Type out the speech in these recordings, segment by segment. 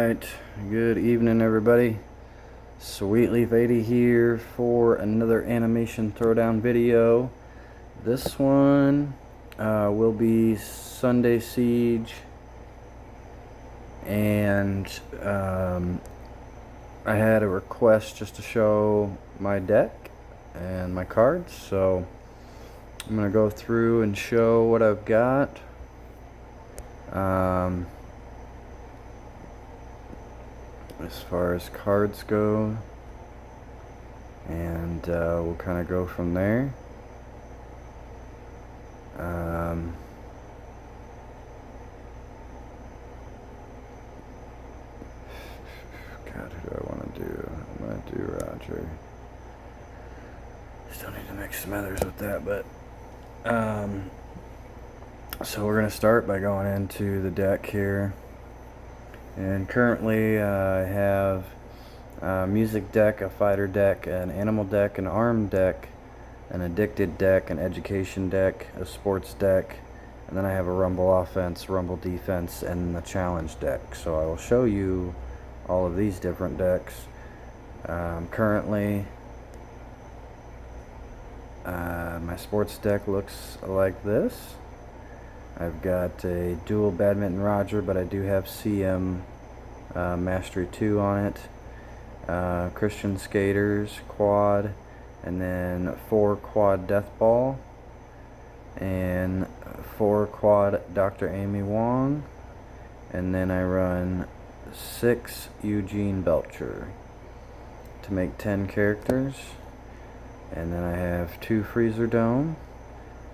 Alright, good evening everybody. Sweet Leaf 80 here for another animation throwdown video. This one will be Sunday Siege, and I had a request just to show my deck and my cards, so I'm going to go through and show what I've got. As far as cards go, and we'll kind of go from there. God, who do I want to do? I'm going to do Roger. Still need to mix some others with that, but so we're going to start by going into the deck here. And currently I have a music deck, a fighter deck, an animal deck, an arm deck, an addicted deck, an education deck, a sports deck, and then I have a rumble offense, rumble defense, and the challenge deck. So I will show you all of these different decks. Currently my sports deck looks like this. I've got a dual badminton Roger, but I do have CM Mastery 2 on it. Christian Skaters quad, and then 4 quad Death Ball, and 4 quad Dr. Amy Wong, and then I run 6 Eugene Belcher to make 10 characters. And then I have 2 Freezer Dome.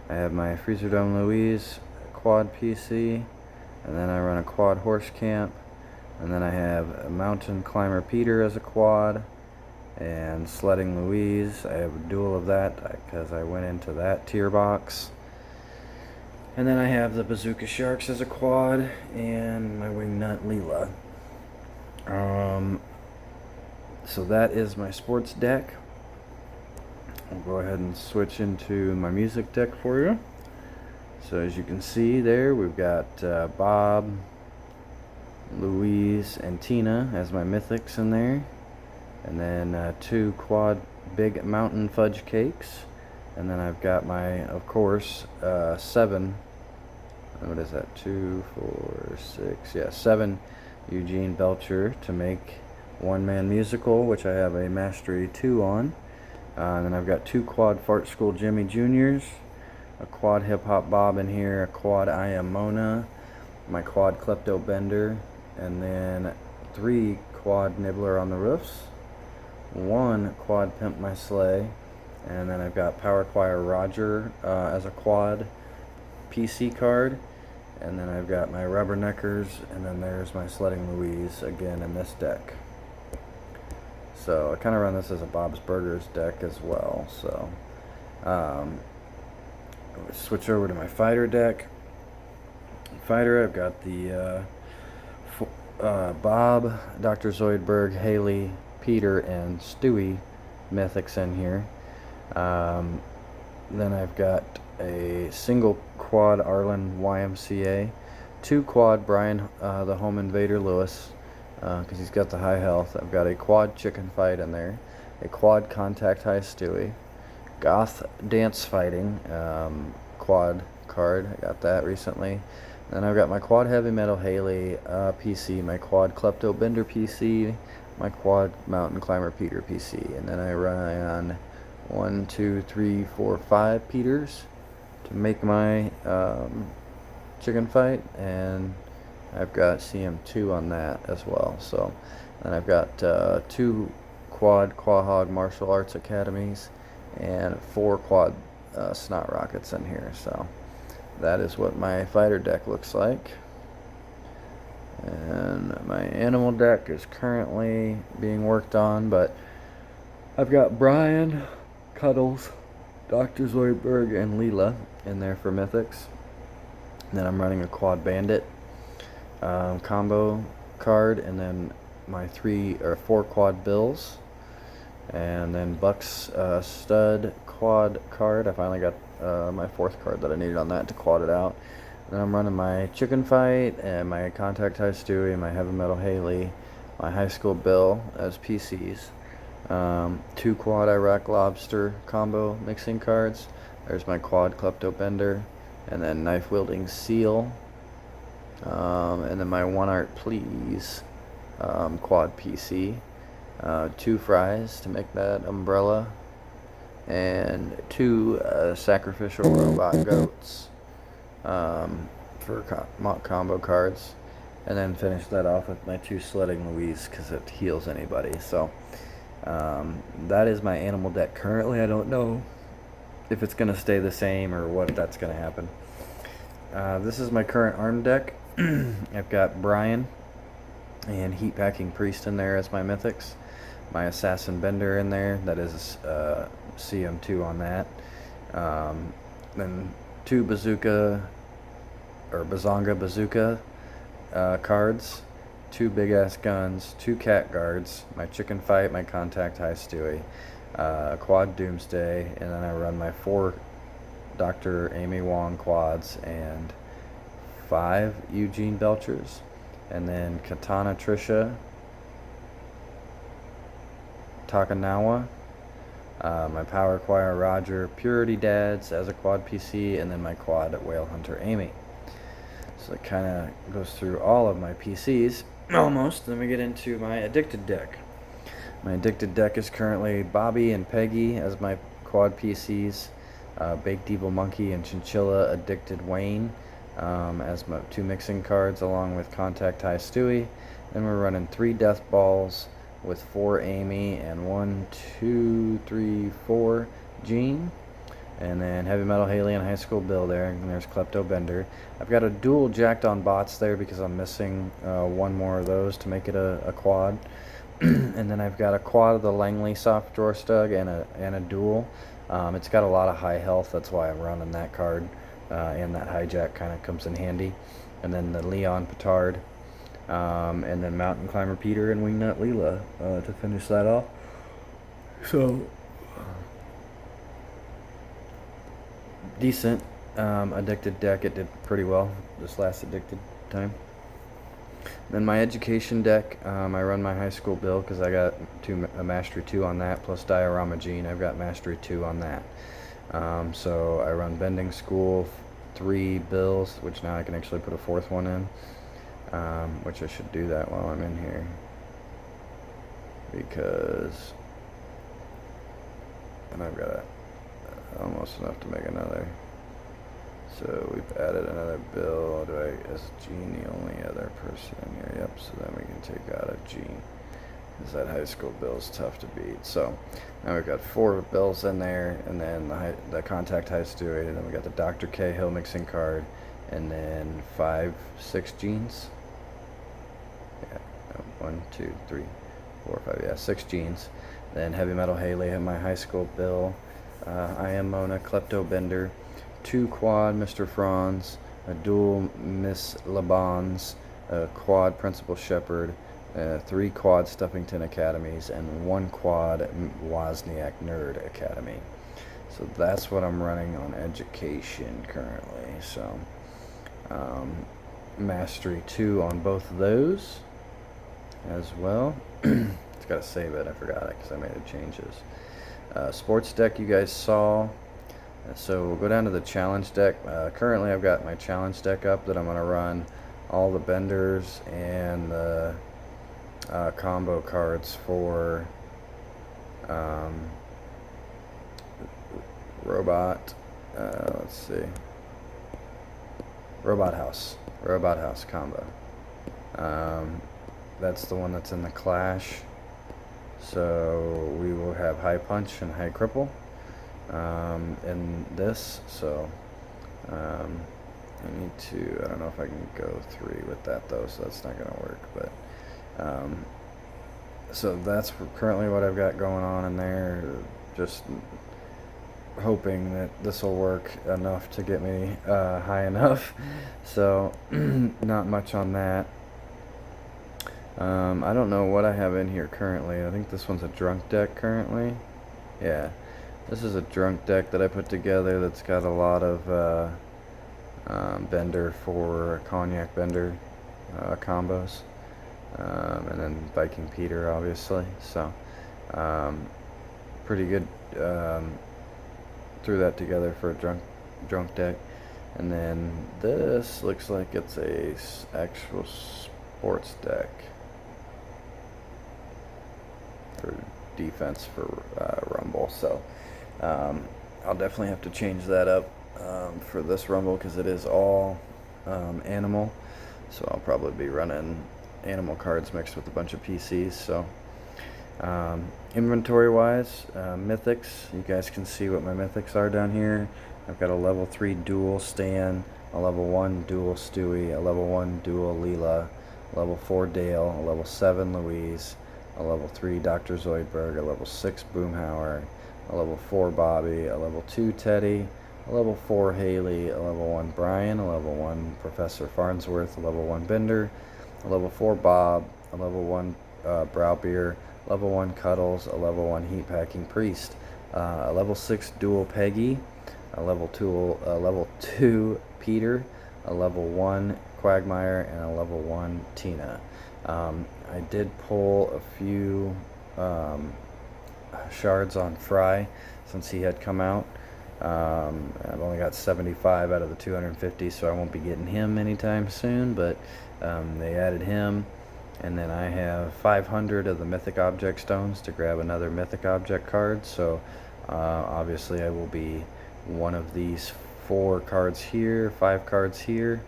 I have my Freezer Dome Louise quad PC, and then I run a quad Horse Camp, and then I have a Mountain Climber Peter as a quad, and Sledding Louise. I have a dual of that because I went into that tier box. And then I have the Bazooka Sharks as a quad, and my Wingnut Leela. So that is my sports deck. I'll go ahead and switch into my music deck for you. So as you can see there, we've got Bob, Louise, and Tina as my mythics in there. And then 2 quad Big Mountain Fudge Cakes. And then I've got my, of course, 7, what is that, 2, 4, 6, yeah, 7 Eugene Belcher to make one-man musical, which I have a Mastery 2 on. And then I've got 2 quad Fart School Jimmy Juniors, a quad Hip Hop Bob in here, a quad I Am Mona, my quad Klepto Bender, and then 3 quad Nibbler on the Roofs, 1 quad Pimp My Sleigh, and then I've got Power Choir Roger as a quad PC card, and then I've got my Rubberneckers, and then there's my Sledding Louise again in this deck. So I kind of run this as a Bob's Burgers deck as well. So switch over to my fighter deck. Fighter, I've got the Bob, Dr. Zoidberg, Haley, Peter, and Stewie mythics in here. Then I've got a single quad Arlen YMCA, 2 quad Brian the Home Invader Lewis, because he's got the high health. I've got a quad Chicken Fight in there, a quad Contact High Stewie, Goth Dance Fighting quad card. I got that recently. Then I've got my quad Heavy Metal Haley PC, my quad Klepto Bender PC, my quad Mountain Climber Peter PC, and then I run 1, 2, 3, 4, 5 Peters to make my Chicken Fight, and I've got CM2 on that as well. So, and I've got 2 quad Quahog Martial Arts Academies and 4 quad Snot Rockets in here. So that is what my fighter deck looks like. And my animal deck is currently being worked on, but I've got Brian, Cuddles, Dr. Zoidberg, and Leela in there for mythics. And then I'm running a quad Bandit combo card, and then my 3 or 4 quad Bills, and then Buck's stud quad card. I finally got my 4th card that I needed on that to quad it out. Then I'm running my Chicken Fight and my Contact High Stewie and my Heavy Metal Haley, my High School Bill as PCs. 2 quad Iraq Lobster combo mixing cards. There's my quad Klepto Bender, and then knife wielding Seal, and then my One Art Please quad PC. 2 fries to make that umbrella, and 2 sacrificial robot goats for mock combo cards, and then finish that off with my 2 sledding Louise because it heals anybody. So that is my animal deck currently. I don't know if it's going to stay the same or what that's going to happen. This is my current arm deck. I've got Brian and Heat Packing Priest in there as my mythics. My Assassin Bender in there, that is CM2 on that. Then 2 Bazooka or Bazonga Bazooka cards, 2 big ass guns, 2 cat guards, my Chicken Fight, my Contact High Stewie, quad Doomsday, and then I run my 4 Dr. Amy Wong quads and 5 Eugene Belchers, and then Katana Trisha Takanawa, my Power Choir Roger, Purity Dads as a quad PC, and then my quad Whale Hunter Amy. So it kind of goes through all of my PCs almost. Then we get into my Addicted deck. My Addicted deck is currently Bobby and Peggy as my quad PCs, Baked Evil Monkey and Chinchilla Addicted Wayne as my 2 mixing cards, along with Contact High Stewie. Then we're running 3 Death Balls with 4 Amy and 1, 2, 3, 4 Gene. And then Heavy Metal Haley and High School Bill there. And there's Klepto Bender. I've got a dual Jacked on Bots there because I'm missing 1 more of those to make it a quad. And then I've got a quad of the Langley Soft Drawer Stug and a dual. It's got a lot of high health, that's why I'm running that card. And that hijack kind of comes in handy. And then the Leon Petard. And then Mountain Climber Peter and Wingnut Leela to finish that off. So, decent Addicted deck. It did pretty well this last Addicted time. Then my Education deck, I run my High School Bill because I got a Mastery 2 on that, plus Diorama Gene. I've got Mastery 2 on that. So I run Bending School, 3 bills, which now I can actually put a 4th one in. Which I should do that while I'm in here, because and I've got almost enough to make another. So we've added another bill. Is Gene the only other person in here? Yep. So then we can take out a Gene, because that High School Bill is tough to beat. So now we've got 4 bills in there, and then the Contact High Stewie, and then we got the Dr. Cahill mixing card, and then 6 Genes. Yeah, 1, 2, 3, 4, 5. Yeah, 6 Genes. Then Heavy Metal Haley at my High School Bill. I Am Mona Klepto Bender. 2 quad Mr. Franz. A dual Miss Labons. A quad Principal Shepherd. 3 quad Stuffington Academies. And 1 quad Wozniak Nerd Academy. So that's what I'm running on Education currently. So Mastery 2 on both of those as well. It's got to save it. I forgot it because I made the changes. Sports deck you guys saw. So we'll go down to the challenge deck. Currently I've got my challenge deck up that I'm going to run all the benders and the combo cards for Robot. Let's see. Robot House combo. That's the one that's in the Clash. So we will have High Punch and High Cripple in this. So I don't know if I can go 3 with that though, so that's not going to work. But so that's currently what I've got going on in there. Just hoping that this will work enough to get me high enough. So not much on that. I don't know what I have in here currently. I think this one's a drunk deck currently. Yeah, this is a drunk deck that I put together that's got a lot of bender for cognac bender combos, and then Viking Peter, obviously. So pretty good. Threw that together for a drunk deck. And then this looks like it's a actual sports deck for defense for Rumble. So I'll definitely have to change that up for this Rumble, because it is all animal. So I'll probably be running animal cards mixed with a bunch of PCs. So inventory wise, mythics, you guys can see what my mythics are down here. I've got a level 3 dual Stan, a level 1 dual Stewie, a level 1 dual Leela, a level 4 Dale, a level 7 Louise, a level 3 Dr. Zoidberg, a level 6 Boomhauer, a level 4 Bobby, a level 2 Teddy, a level 4 Haley, a level 1 Brian, a level 1 Professor Farnsworth, a level 1 Bender, a level 4 Bob, a level 1 Browbeer, level 1 Cuddles, a level 1 Heat Packing Priest, a level 6 Dual Peggy, a level 2 Peter, a level 1 Quagmire, and a level 1 Tina. I did pull a few shards on Fry since he had come out. I've only got 75 out of the 250, so I won't be getting him anytime soon, but they added him. And then I have 500 of the Mythic Object Stones to grab another Mythic Object card. So obviously I will be one of these 4 cards here, 5 cards here,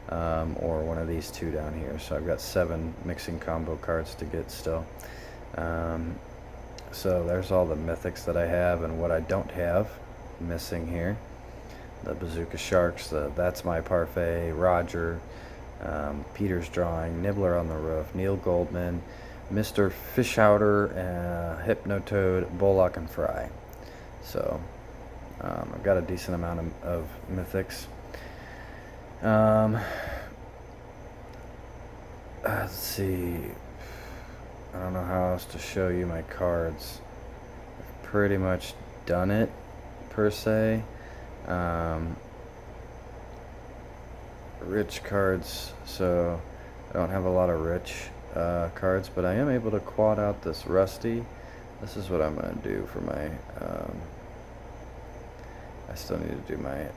or one of these 2 down here. So I've got 7 mixing combo cards to get still. So there's all the mythics that I have, and what I don't have missing here: the Bazooka Sharks, the That's My Parfait, Roger, Peter's Drawing, Nibbler on the Roof, Neil Goldman, Mr. Fishouter, Hypnotoad, Bullock, and Fry. So I've got a decent amount of mythics. Let's see. I don't know how else to show you my cards. I've pretty much done it, per se. Rich cards, so I don't have a lot of rich cards, but I am able to quad out this Rusty. This is what I'm going to do for my I still need to do my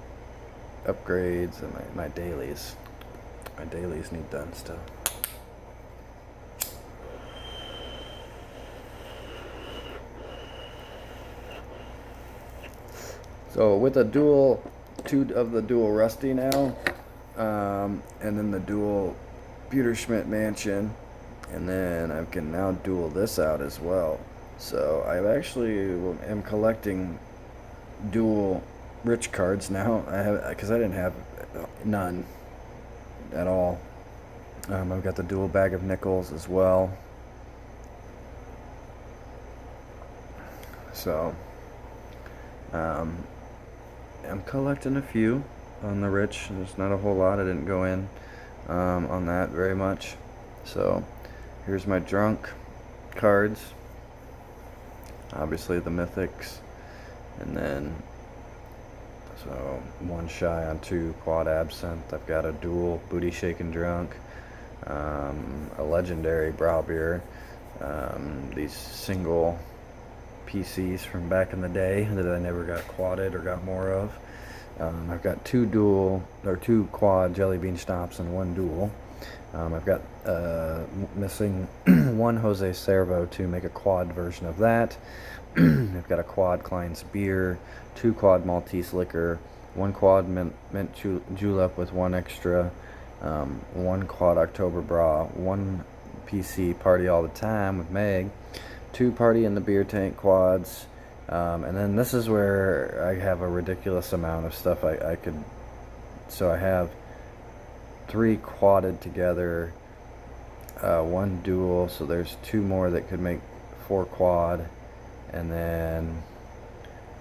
upgrades and my dailies. My dailies need done still. So with a dual, 2 of the dual Rusty now, and then the dual Peter Schmidt Mansion, and then I can now dual this out as well. So I actually am collecting dual rich cards now. I have, because I didn't have none at all. I've got the dual bag of nickels as well. So I'm collecting a few on the rich. There's not a whole lot. I didn't go in on that very much. So here's my drunk cards. Obviously the mythics, and then so 1 shy on 2 quad absinthe. I've got a dual booty shaking drunk, a legendary Browbeer, these single PCs from back in the day that I never got quadded or got more of. I've got 2 quad jelly bean stops and 1 dual. I've got missing 1 Jose Servo to make a quad version of that. I've got a quad Klein's beer, 2 quad Maltese liquor, 1 quad mint julep with 1 extra, 1 quad October bra, 1 PC party all the time with Meg, 2 party in the beer tank quads, and then this is where I have a ridiculous amount of stuff I could. So I have 3 quadded together, 1 dual, so there's 2 more that could make 4 quad, and then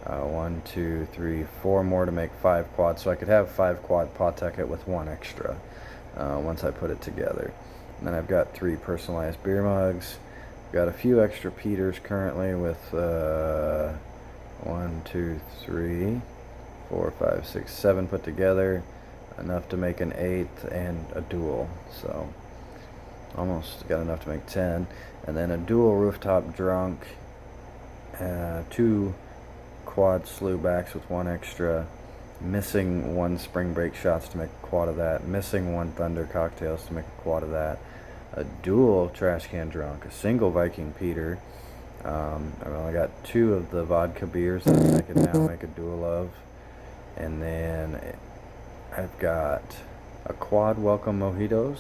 1, 2, 3, 4 more to make 5 quad. So I could have 5 quad Pawtucket with 1 extra once I put it together. And then I've got 3 personalized beer mugs. Got a few extra Peters currently with 1, 2, 3, 4, 5, 6, 7 put together. enough to make an 8th and a dual, so almost got enough to make 10. And then a dual rooftop drunk, 2 quad slew backs with 1 extra, missing 1 spring break shots to make a quad of that, missing 1 thunder cocktails to make a quad of that, a dual trash can drunk, a single Viking Peter. I've only got 2 of the vodka beers that I can now make a dual of, and then I've got a quad welcome mojitos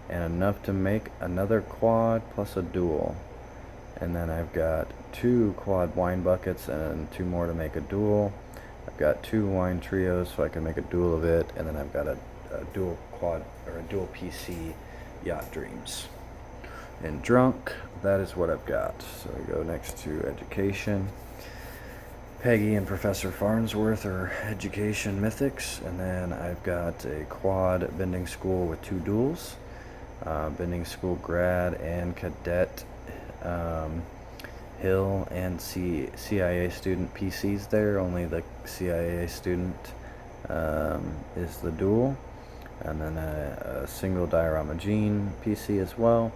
and enough to make another quad plus a dual. And then I've got 2 quad wine buckets and 2 more to make a dual. I've got 2 wine trios so I can make a dual of it, and then I've got a dual quad or a dual PC Yacht Dreams. And drunk, that is what I've got. So I go next to education. Peggy and Professor Farnsworth are education mythics, and then I've got a quad bending school with 2 duals, bending school grad and cadet, Hill and CIA student PCs there. Only the CIA student is the dual, and then a single diorama Gene PC as well.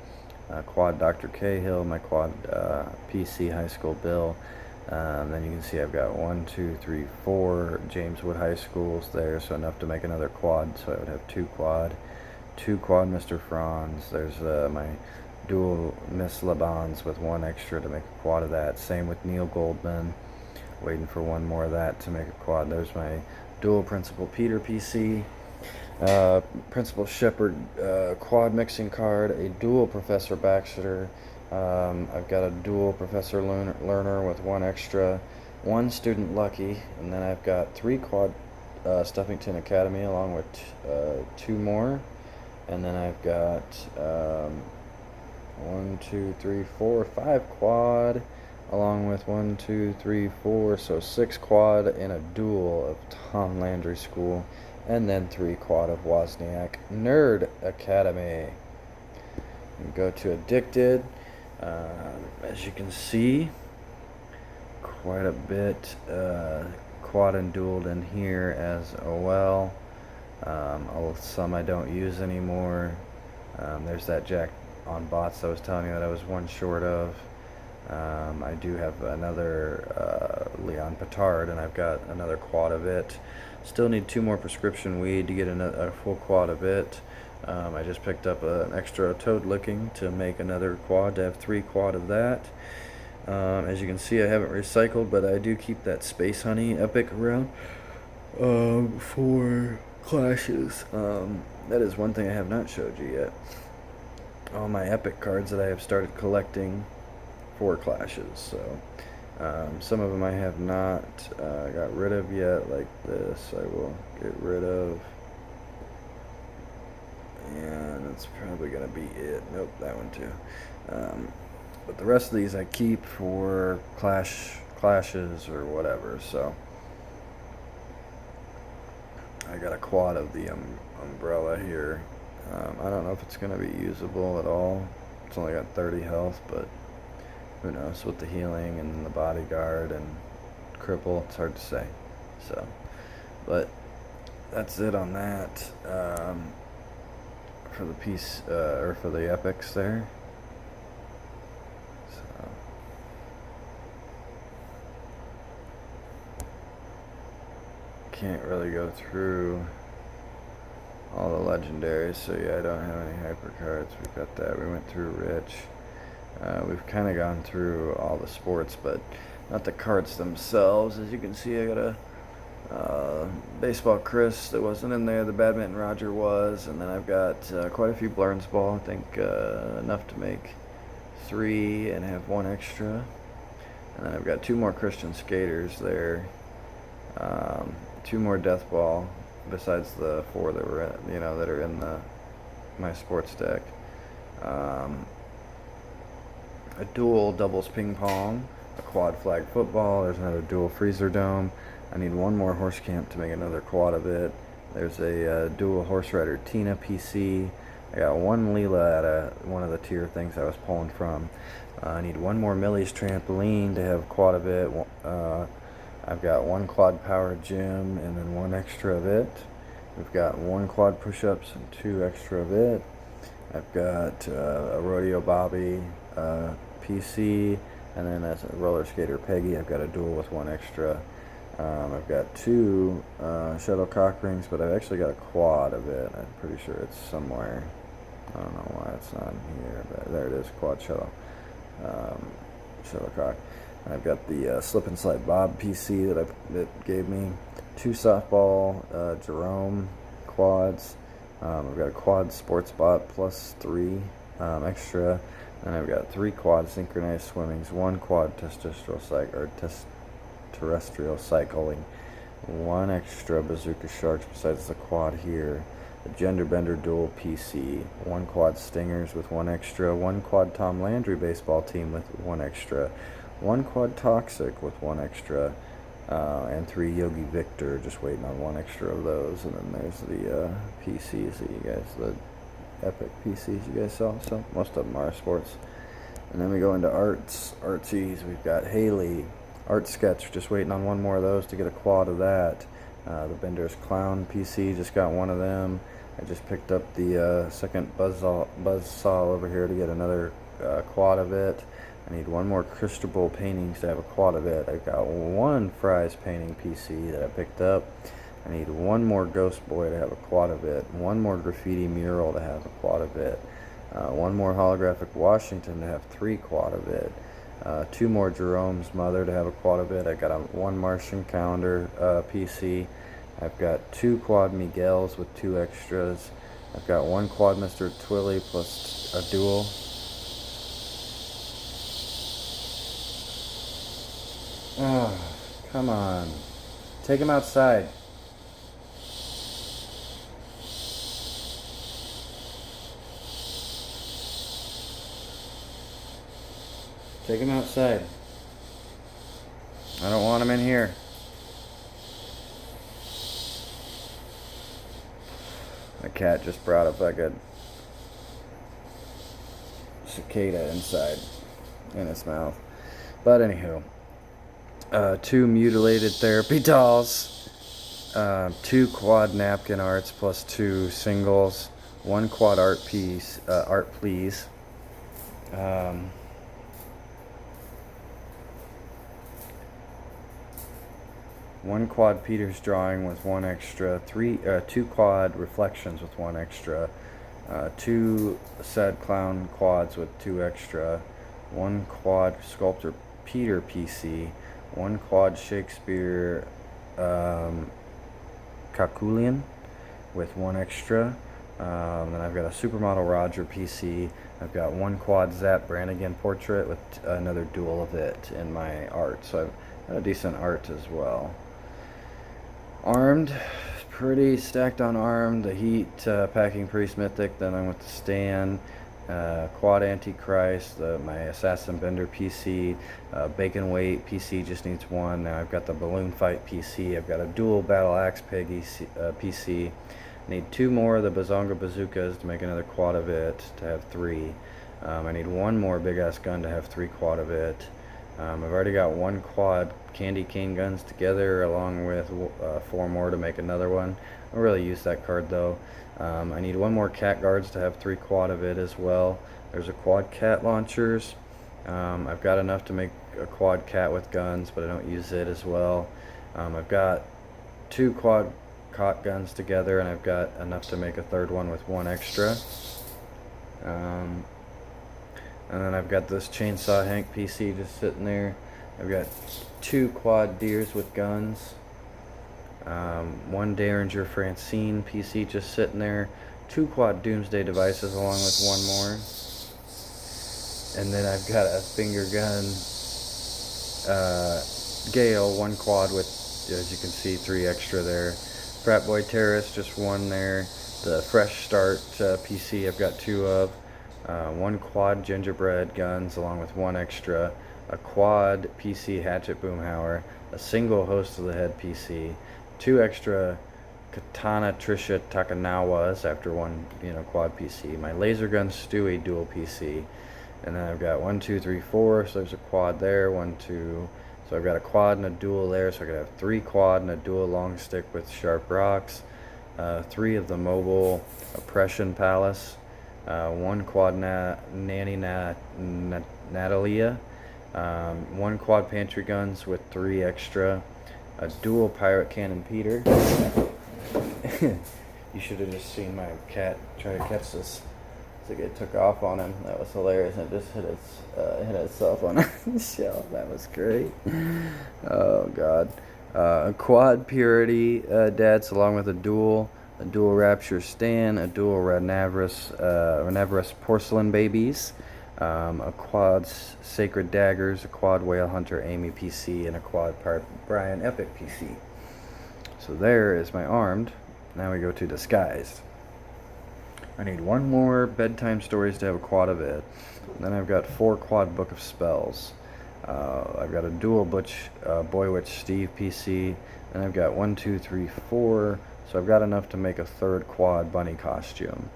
Quad Dr. Cahill, my quad PC high school Bill. Then you can see I've got 1, 2, 3, 4 James Wood High Schools there, so enough to make another quad, so I would have 2 quad Mr. Franz. There's my dual Miss LeBons with 1 extra to make a quad of that. Same with Neil Goldman, waiting for 1 more of that to make a quad. There's my dual Principal Peter PC, Principal Shepard quad mixing card, a dual Professor Baxter. I've got a dual Professor Lerner with 1 extra, 1 Student Lucky, and then I've got 3 quad Stuffington Academy along with 2 more, and then I've got 1, 2, 3, 4, 5 quad along with 1, 2, 3, 4, so 6 quad and a dual of Tom Landry School, and then 3 quad of Wozniak Nerd Academy. And go to Addicted. As you can see, quite a bit quad and dualed in here as well. Some I don't use anymore. There's that Jack on Bots I was telling you that I was 1 short of. I do have another Leon Petard, and I've got another quad of it. Still need 2 more prescription weed to get a full quad of it. I just picked up an extra toad licking to make another quad, to have 3 quad of that. As you can see, I haven't recycled, but I do keep that Space Honey Epic around for clashes. That is one thing I have not showed you yet. All my Epic cards that I have started collecting for clashes. So some of them I have not got rid of yet, like this I will get rid of. And that's probably going to be it. Nope, that one too. But the rest of these I keep for clashes or whatever. So I got a quad of the umbrella here. I don't know if it's going to be usable at all. It's only got 30 health, but who knows, with the healing and the bodyguard and cripple, it's hard to say. So, but that's it on that. For the piece, or for the epics there. So can't really go through all the legendaries, so yeah, I don't have any hyper cards. We've got that. We went through Rich. We've kind of gone through all the sports, but not the cards themselves. As you can see, I got a baseball Chris that wasn't in there. The badminton Roger was, and then I've got quite a few Blurns ball. I think enough to make 3 and have 1 extra. And then I've got 2 more Christian skaters there. 2 more death ball besides the 4 that were that are in my sports deck. A dual doubles ping pong, a quad flag football. There's another dual freezer dome. I need 1 more horse camp to make another quad of it. There's a dual horse rider Tina PC. I got 1 Leela at one of the tier things I was pulling from. I need 1 more Millie's trampoline to have quad of it. I've got 1 quad power gym and then 1 extra of it. We've got 1 quad push-ups and 2 extra of it. I've got a rodeo bobby PC, and then as a roller skater Peggy, I've got a dual with 1 extra. I've got 2 shuttlecock rings, but I've actually got a quad of it. I'm pretty sure it's somewhere. I don't know why it's not here, but there it is, quad shuttlecock. And I've got the slip and slide bob PC that gave me 2 softball Jerome quads. I've got a quad sports bot plus 3 extra, and I've got 3 quad synchronized swimmings, 1 quad terrestrial cycling, 1 extra bazooka sharks besides the quad here, the gender bender dual PC, 1 quad stingers with 1 extra, 1 quad Tom Landry baseball team with 1 extra, 1 quad toxic with 1 extra, and 3 Yogi Victor, just waiting on 1 extra of those. And then there's the PCs that you guys, the epic PCs you guys saw. So most of them are sports. And then we go into artsies. We've got Haley Art Sketch, just waiting on 1 more of those to get a quad of that. The Bender's Clown PC, just got 1 of them. I just picked up the second Buzzsaw over here to get another quad of it. I need 1 more Cristobal paintings to have a quad of it. I've got 1 Fry's painting PC that I picked up. I need 1 more Ghost Boy to have a quad of it. 1 more graffiti mural to have a quad of it. 1 more holographic Washington to have 3 quad of it. 2 more Jerome's Mother to have a quad of it. I got 1 Martian calendar PC. I've got 2 quad Miguel's with 2 extras. I've got 1 quad Mr. Twilly plus a dual. Oh, come on. Take him outside. Take him outside. I don't want him in here. The cat just brought a fucking cicada inside in its mouth. But anywho, 2 mutilated therapy dolls, 2 quad napkin arts plus 2 singles, 1 quad art piece, art please. 1 quad Peter's drawing with 1 extra, 2 quad reflections with 1 extra, 2 sad clown quads with 2 extra, 1 quad sculptor Peter PC, 1 quad Shakespeare Kakulian with 1 extra. Then I've got a supermodel Roger PC. I've got 1 quad Zap Brannigan portrait with another dual of it in my art. So I've got a decent art as well. Armed, pretty stacked on armed. The Heat Packing Priest Mythic. Then I'm with the Stan. Quad Antichrist, my Assassin Bender PC, Bacon Weight PC just needs 1. Now I've got the Balloon Fight PC. I've got a dual Battle Axe Peggy PC. Need 2 more of the Bazonga Bazookas to make another quad of it to have 3. I need 1 more big ass gun to have 3 quad of it. I've already got 1 quad candy cane guns together along with 4 more to make another one. I don't really use that card though. I need 1 more cat guards to have 3 quad of it as well. There's a quad cat launchers. I've got enough to make a quad cat with guns, but I don't use it as well. I've got 2 quad cot guns together, and I've got enough to make a 3rd one with 1 extra. And then I've got this Chainsaw Hank PC just sitting there. I've got 2 quad deers with guns. 1 Derringer Francine PC just sitting there. 2 quad Doomsday devices along with 1 more. And then I've got a finger gun Gale, 1 quad with, as you can see, 3 extra there. Frat Boy Terrorist, just 1 there. The Fresh Start PC I've got 2 of. 1 quad gingerbread guns along with 1 extra, a quad PC hatchet boomhauer, a single host of the head PC, 2 extra katana Trisha Takanawas after 1 quad PC, my laser gun Stewie dual PC, and then I've got 1, 2, 3, 4. So there's a quad there. 1, 2. So I've got a quad and a dual there. So I could have 3 quad and a dual long stick with sharp rocks. 3 of the Mobile Oppression Palace, 1 quad Nanny Natalia, 1 quad pantry guns with 3 extra, a dual pirate cannon Peter. You should have just seen my cat try to catch this. It took off on him. That was hilarious. And it just hit itself on the shelf. That was great. Oh God. A quad Purity Dads, along with a dual Rapture Stan, a dual Renaverus Porcelain Babies, a quad Sacred Daggers, a quad Whale Hunter Amy PC, and a quad Part Brian Epic PC. So there is my armed. Now we go to disguised. I need 1 more bedtime stories to have a quad of it. And then I've got 4 quad book of spells. I've got a dual Boy Witch Steve PC. And I've got 1, 2, 3, 4. So I've got enough to make a 3rd quad bunny costume.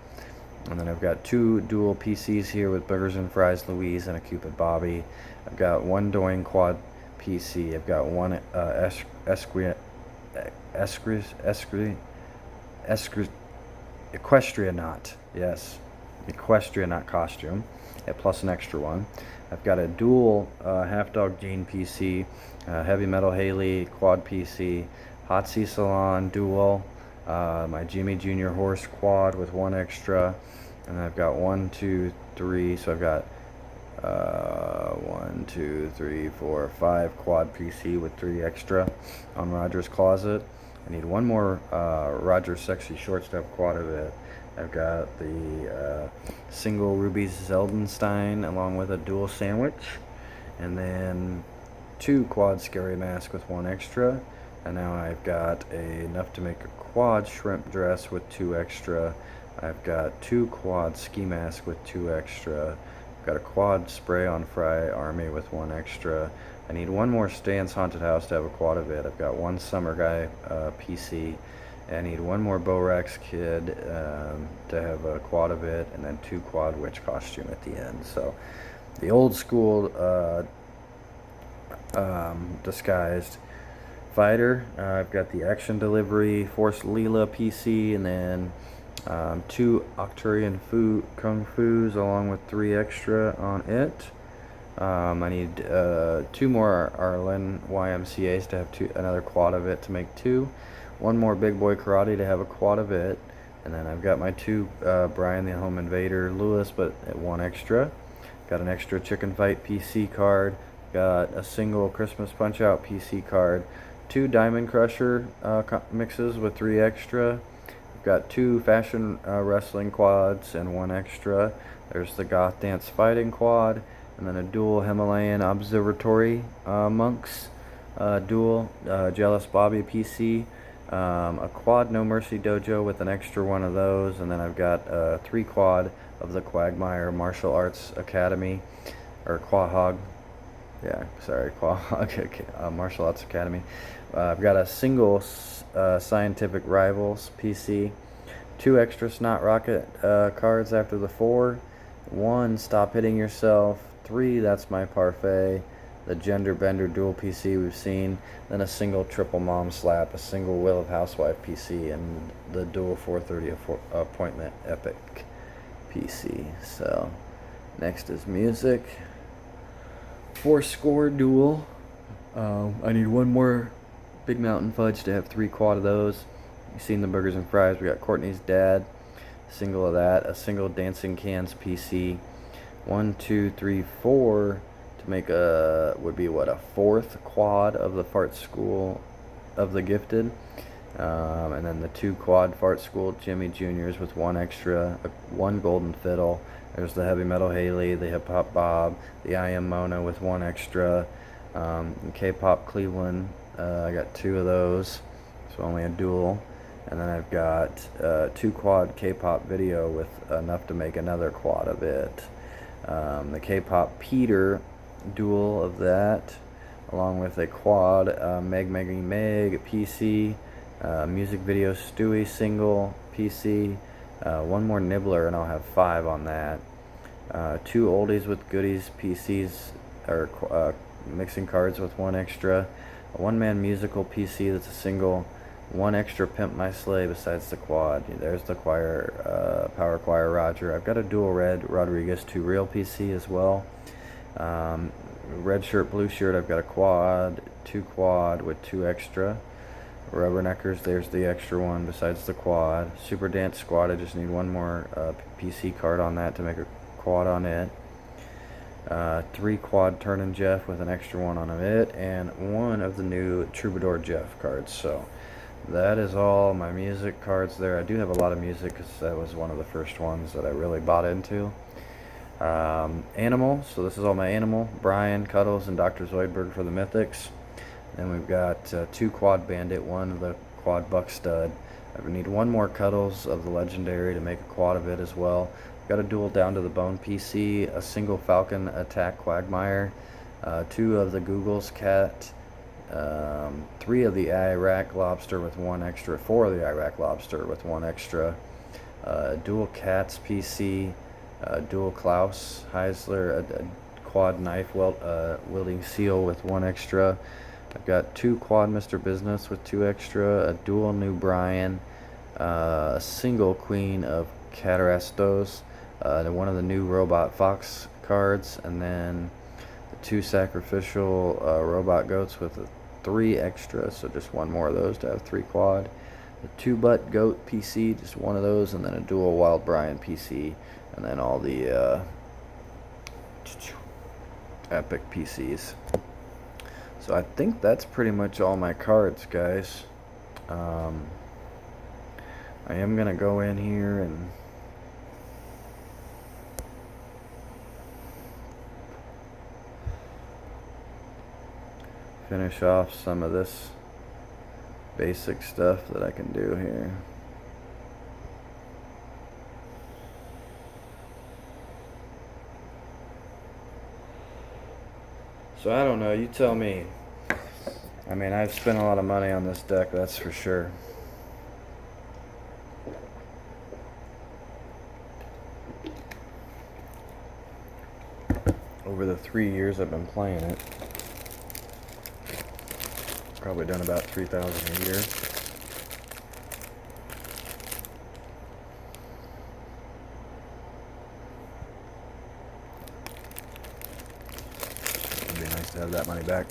And then I've got 2 dual PCs here with Burgers and Fries Louise and a Cupid Bobby. I've got 1 Doing quad PC. I've got 1 Equestrianaut, yes, Equestrianaut costume, plus an extra 1. I've got a dual Half Dog Jean PC, Heavy Metal Haley quad PC, Hot Sea Salon dual, my Jimmy Jr. Horse quad with 1 extra, and I've got 1, 2, 3. So I've got 1, 2, 3, 4, 5 quad PC with 3 extra on Roger's Closet. I need 1 more Roger Sexy Short Step quad of it. I've got the single Ruby Zeldenstein along with a dual sandwich. And then 2 quad Scary Mask with 1 extra. And now I've got enough to make a quad Shrimp Dress with 2 extra. I've got 2 quad Ski Mask with 2 extra. I've got a quad Spray on Fry Army with 1 extra. I need 1 more Stan's Haunted House to have a quad of it. I've got 1 Summer Guy PC. I need 1 more Borax Kid to have a quad of it, and then 2 quad Witch costume at the end. So the old school disguised fighter. I've got the Action Delivery Force Leela PC, and then 2 Octurian Kung Fu's along with 3 extra on it. I need 2 more Arlen YMCA's to have another quad of it to make 2. 1 more Big Boy Karate to have a quad of it. And then I've got my 2 Brian the Home Invader Lewis, but at 1 extra. Got an extra Chicken Fight PC card. Got a single Christmas Punch Out PC card. 2 Diamond Crusher mixes with 3 extra. I've got 2 Fashion Wrestling quads and 1 extra. There's the Goth Dance Fighting quad. And then a dual Himalayan Observatory Monks dual Jealous Bobby PC. A quad No Mercy Dojo with an extra 1 of those. And then I've got 3 quad of the Quagmire Martial Arts Academy. Or Quahog. Yeah, sorry, Quahog Martial Arts Academy. I've got a single Scientific Rivals PC. 2 extra Snot Rocket cards after the 4. 1 Stop Hitting Yourself. 3 That's My Parfait. The Gender Bender Dual PC we've seen. Then a single Triple Mom Slap. A single Will of Housewife PC. And the dual 430 Appointment Epic PC. So, next is music. 4 Score Dual. I need 1 more Big Mountain Fudge to have 3 quad of those. You've seen the Burgers and Fries. We got Courtney's Dad. Single of that. A single Dancing Cans PC. 1, 2, 3, 4 to make would be what, a 4th quad of the Fart School of the Gifted. And then the 2 quad Fart School Jimmy Juniors with 1 extra, 1 Golden Fiddle. There's the Heavy Metal Haley, the Hip Hop Bob, the I Am Mona with 1 extra, K-Pop Cleveland. I got 2 of those, so only a dual. And then I've got 2 quad K-Pop Video with enough to make another quad of it. The K-Pop Peter dual of that, along with a quad Meg PC, music video Stewie single PC, 1 more Nibbler, and I'll have 5 on that. 2 Oldies with Goodies PCs, or mixing cards with 1 extra. A 1-man musical PC that's a single one extra Pimp My Sleigh besides the quad. There's the Power Choir Roger. I've got a dual red Rodriguez 2 Real PC as well. Red shirt, blue shirt, I've got a quad, 2 quad with 2 extra. Rubberneckers, there's the extra one besides the quad. Super Dance Squad, I just need one more PC card on that to make a quad on it. 3 quad Turnin' Jeff with an extra one on it, and 1 of the new Troubadour Jeff cards. So that is all my music cards there. I do have a lot of music because that was one of the first ones that I really bought into. Animal, so this is all my Animal. Brian, Cuddles, and Dr. Zoidberg for the Mythics. Then we've got 2 Quad Bandit, 1 of the Quad Buck Stud. I need 1 more Cuddles of the Legendary to make a quad of it as well. I've got a dual Down to the Bone PC, a single Falcon Attack Quagmire, 2 of the Google's Cat, 3 of the Iraq Lobster with 1 extra, 4 of the Iraq Lobster with 1 extra, dual Cats PC, dual Klaus Heisler, a quad knife wielding seal with 1 extra. I've got 2 quad Mr. Business with 2 extra, a dual new Brian, a single Queen of Catarastos, one of the new Robot Fox cards, and then the 2 sacrificial Robot Goats with 3 extra, so just 1 more of those to have 3 quad. The 2 Butt Goat PC, just 1 of those, and then a dual Wild Brian PC, and then all the epic PCs. So I think that's pretty much all my cards, guys. I am gonna go in here and finish off some of this basic stuff that I can do here. So I don't know, you tell me. I mean, I've spent a lot of money on this deck, that's for sure. Over the 3 years I've been playing it, probably done about 3,000 a year. It'd be nice to have that money back.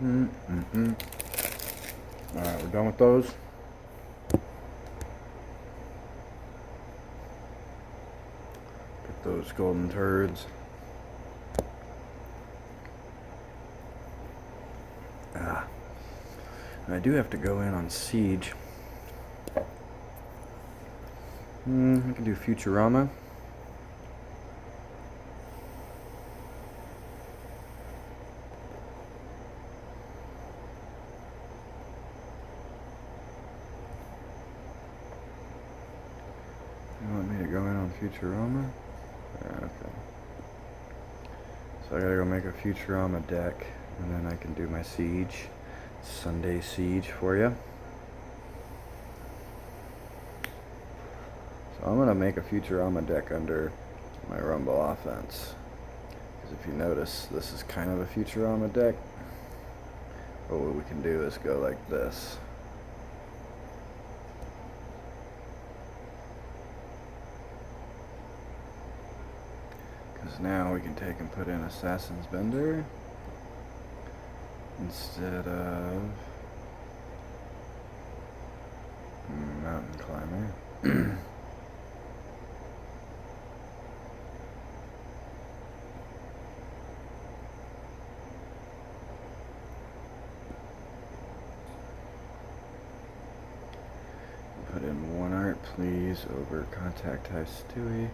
Alright, we're done with those. Get those golden turds. And I do have to go in on Siege. I can do Futurama. You want me to go in on Futurama? Yeah, okay. So I gotta go make a Futurama deck, and then I can do my Siege, Sunday Siege for you. So I'm gonna make a Futurama deck under my Rumble offense. Because if you notice, this is kind of a Futurama deck. But what we can do is go like this. Because now we can take and put in Assassin's Bender instead of Mountain Climber. Put in one art, please. these over contact high Stewie.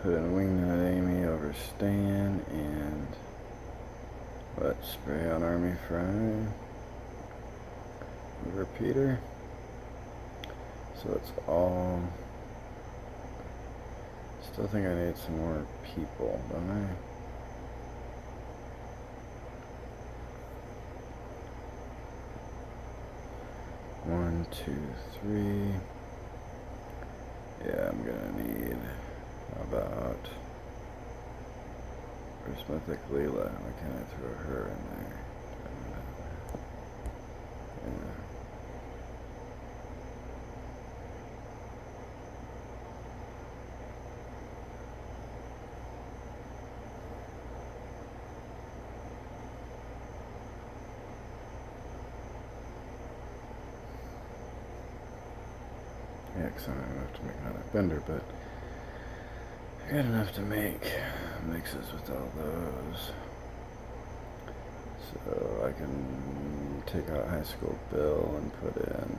Put in Wingnut Amy over Stan and what? Spray on Army Fry over Peter. So it's all. Still think I need some more people, don't I? One, two, three. Yeah, I'm gonna need about. Where's my thick Leela? Why can't I throw her in there? Yeah, because I don't have to make another bender, but I got enough to make mixes with all those. So I can take out High School Bill and put in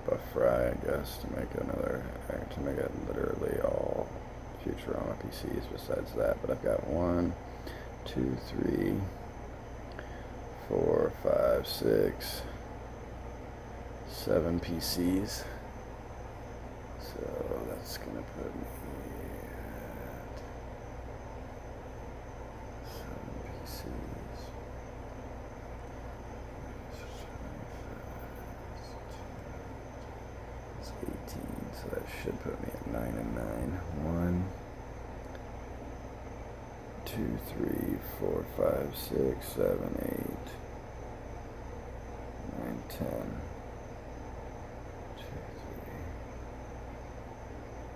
Buff Fry, I guess, to make it literally all Futurama PCs besides that. But I've got 1, 2, 3, 4, 5, 6, 7 PCs. So that's gonna put me at 7 PCs. It's 18, so that should put me at 9 and 9. 1, 2, 3, 4, 5, 6, 7, 8, 9, 10. 2, 3,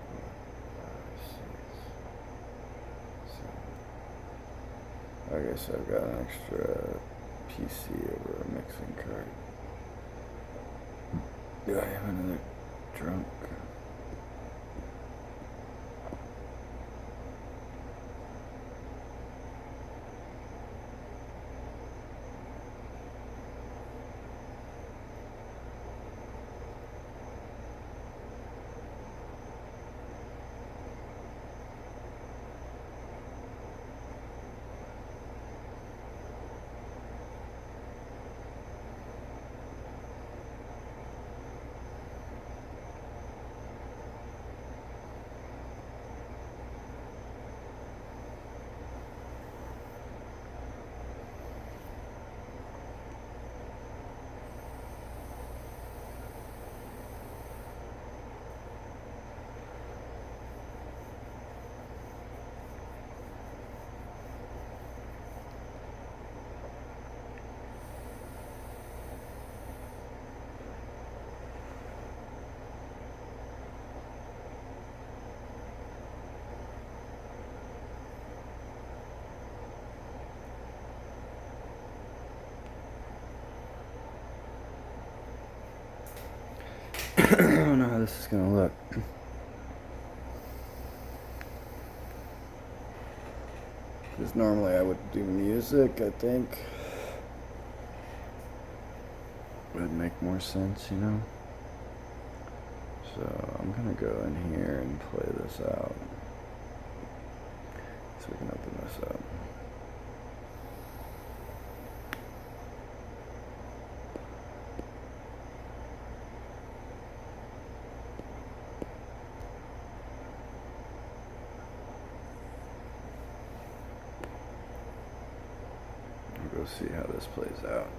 4, 5, 6, 7. I guess I've got an extra PC over a mixing card. Do I have another drunk? I don't know how this is gonna look. Because normally I would do music, I think. Would make more sense, you know? So I'm gonna go in here and play this out. So we can open this up. We'll go see how this plays out.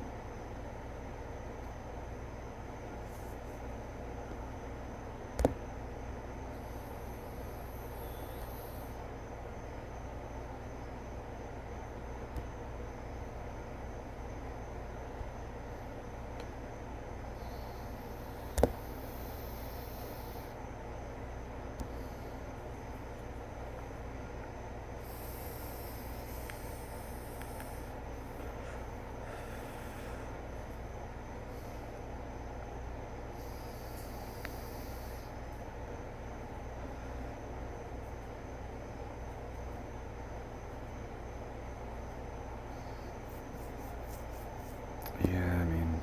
Yeah, I mean,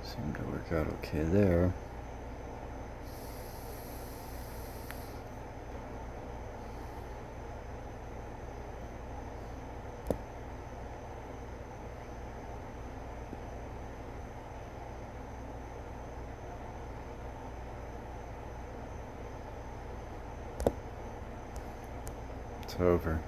seemed to work out okay there. It's over.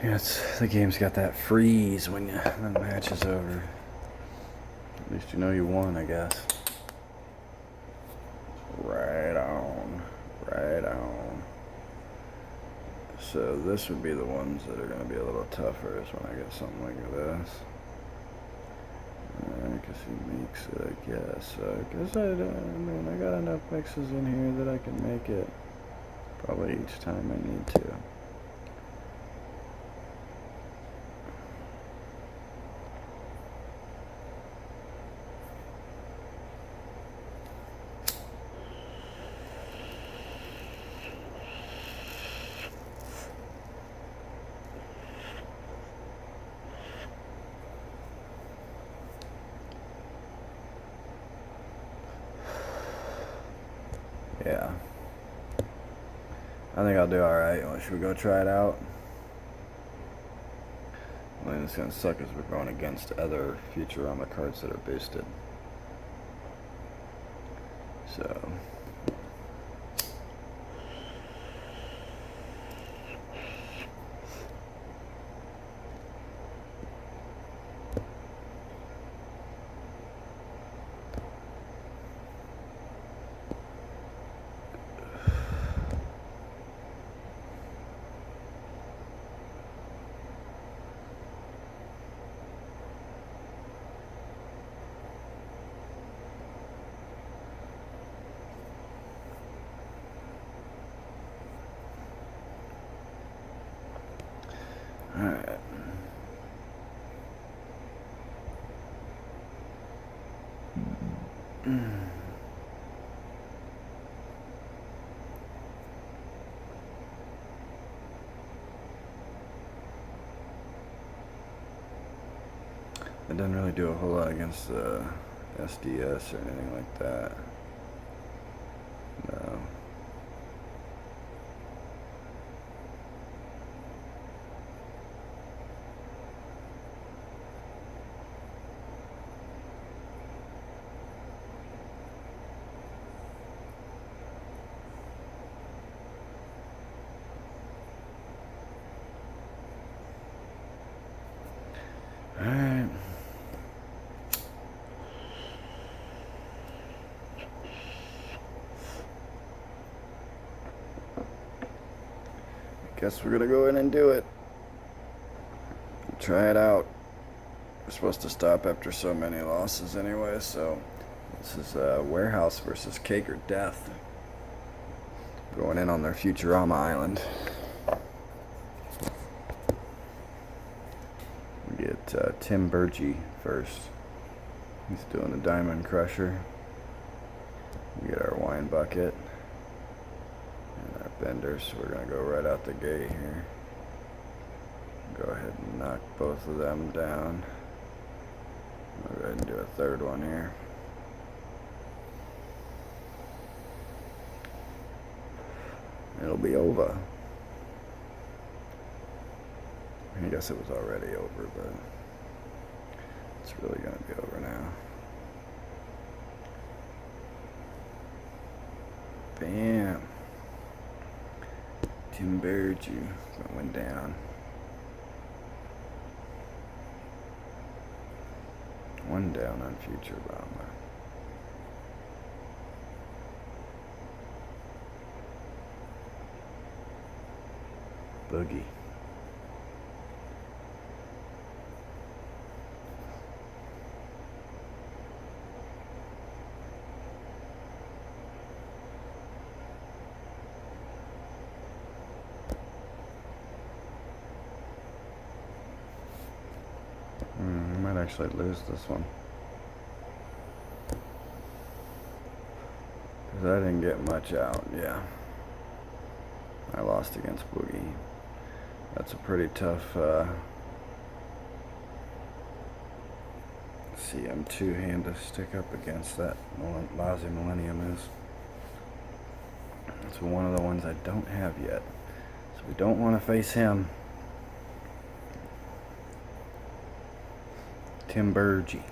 Yeah, the game's got that freeze when the match is over. At least you know you won, I guess. Right on. Right on. So this would be the ones that are going to be a little tougher is when I get something like this. Because he makes it, I guess. I got enough mixes in here that I can make it probably each time I need to. Yeah. I think I'll do alright. Should we go try it out? I mean, it's going to suck as we're going against other Futurama cards that are boosted. So... Alright. It doesn't really do a whole lot against the SDS or anything like that. No. Alright. Guess we're gonna go in and do it. Try it out. We're supposed to stop after so many losses anyway, so this is Warehouse versus Cake or Death. Going in on their Futurama island. We get Tim Burgee first. He's doing a Diamond Crusher. We get our wine bucket and our benders. So we're gonna go right out the gate here. Go ahead and knock both of them down. I'll go ahead and do a third one here. It'll be over. I guess it was already over, but it's really gonna be over now. Bam. Tim Burgee going down. One down on Futurama. Boogie. might actually lose this one. Because I didn't get much out, yeah. I lost against Boogie. That's a pretty tough CM2 hand to stick up against. That lousy Millennium is. It's one of the ones I don't have yet. So we don't want to face him. Tim Burgee.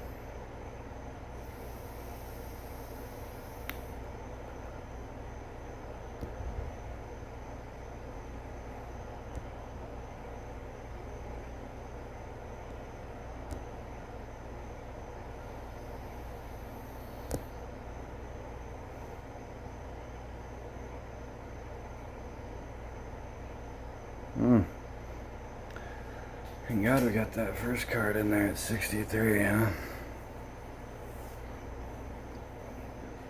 Thank God we got that first card in there at 63, huh?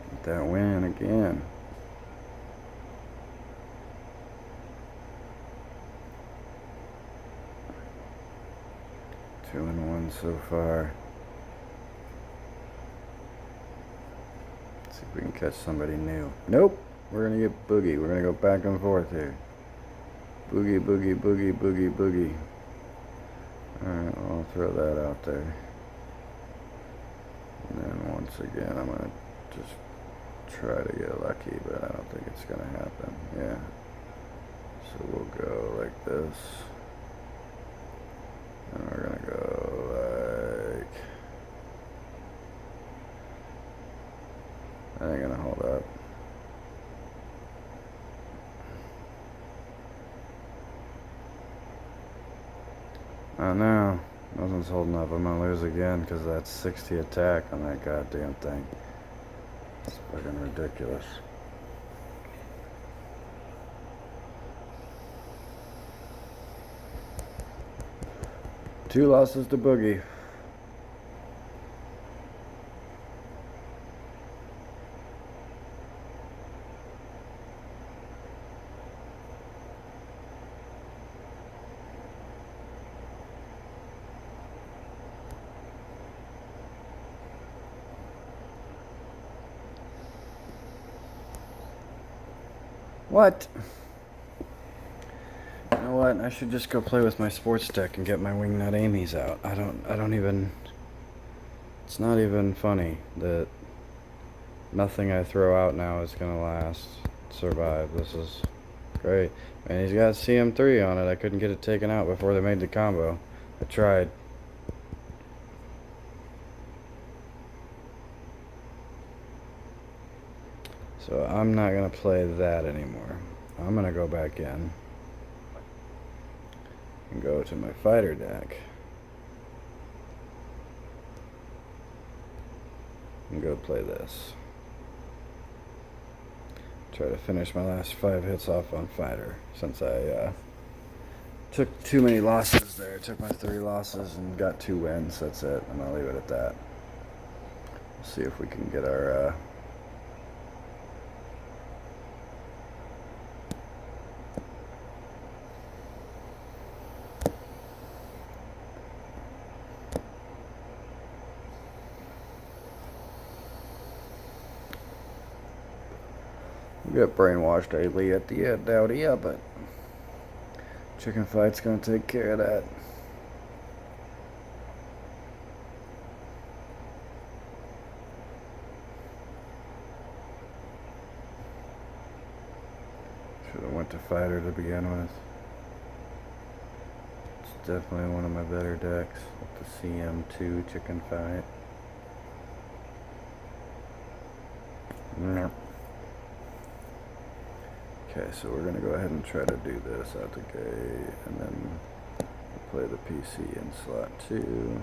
Get that win again. Two and one so far. Let's see if we can catch somebody new. Nope. We're gonna get Boogie. We're gonna go back and forth here. Boogie, Boogie, Boogie, Boogie, Boogie. Alright, well, I'll throw that out there. And then once again, I'm going to just try to get lucky, but I don't think it's going to happen. Yeah. So we'll go like this. And we're going to go like... That ain't going to hold up. Oh no, nothing's holding up. I'm gonna lose again because that's 60 attack on that goddamn thing. It's fucking ridiculous. Two losses to Boogie. What? You know what? I should just go play with my sports deck and get my Wingnut Amy's out. I don't even... It's not even funny that nothing I throw out now is gonna survive. This is great. And he's got CM3 on it. I couldn't get it taken out before they made the combo. I tried. So I'm not going to play that anymore. I'm going to go back in and go to my fighter deck and go play this. Try to finish my last 5 hits off on fighter since I took too many losses there. I took my 3 losses and got 2 wins. That's it. And I'll leave it at that. See if we can get our... Get brainwashed lately at the end out here, but chicken fight's gonna take care of that. Should have went to fighter to begin with. It's definitely one of my better decks with the CM2 chicken fight. Nope. Okay, so we're going to go ahead and try to do this out the gate, and then play the PC in slot 2.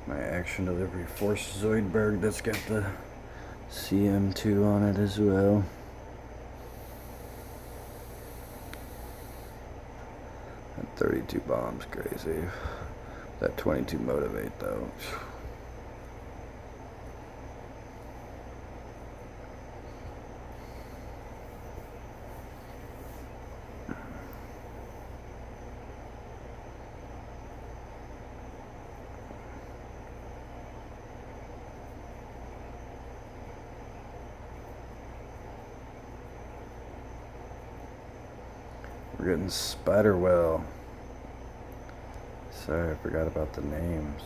My action delivery force Zoidberg that's got the CM2 on it as well. That 32 bombs crazy. That 22 motivate though. We're getting Spiderwell. Sorry, I forgot about the names.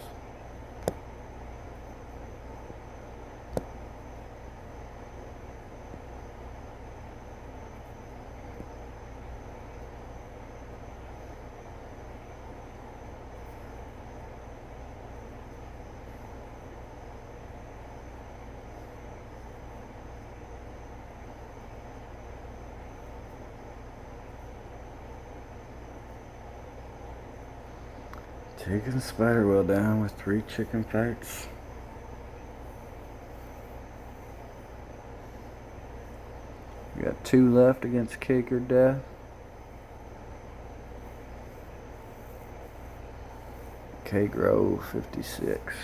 Taking Spiderwell down with 3 chicken fights. We got 2 left against Cake or Death. Cake row 56.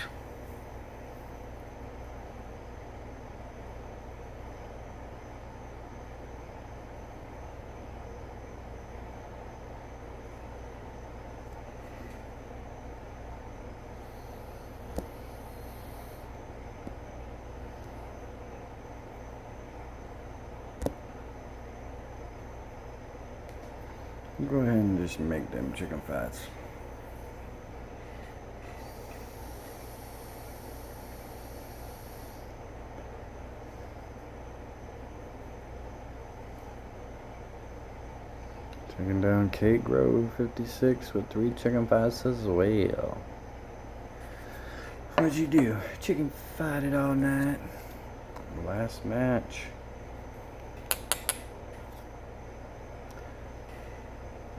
Go ahead and just make them chicken fights. Taking down Cake row 56 with 3 chicken fights as well. What'd you do? Chicken fight it all night. Last match.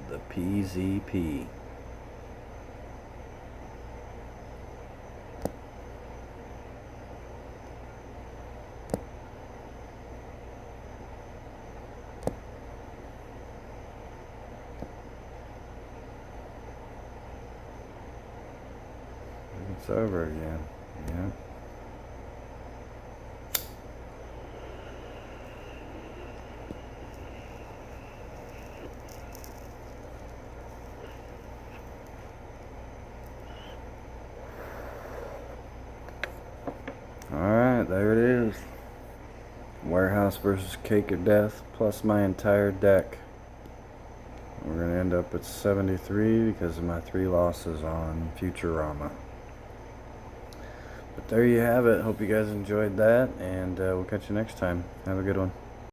The PZP. It's over again. Yeah. Alright, there it is. Warehouse versus Cake of Death plus my entire deck. We're going to end up at 73 because of my 3 losses on Futurama. But there you have it. Hope you guys enjoyed that, and we'll catch you next time. Have a good one.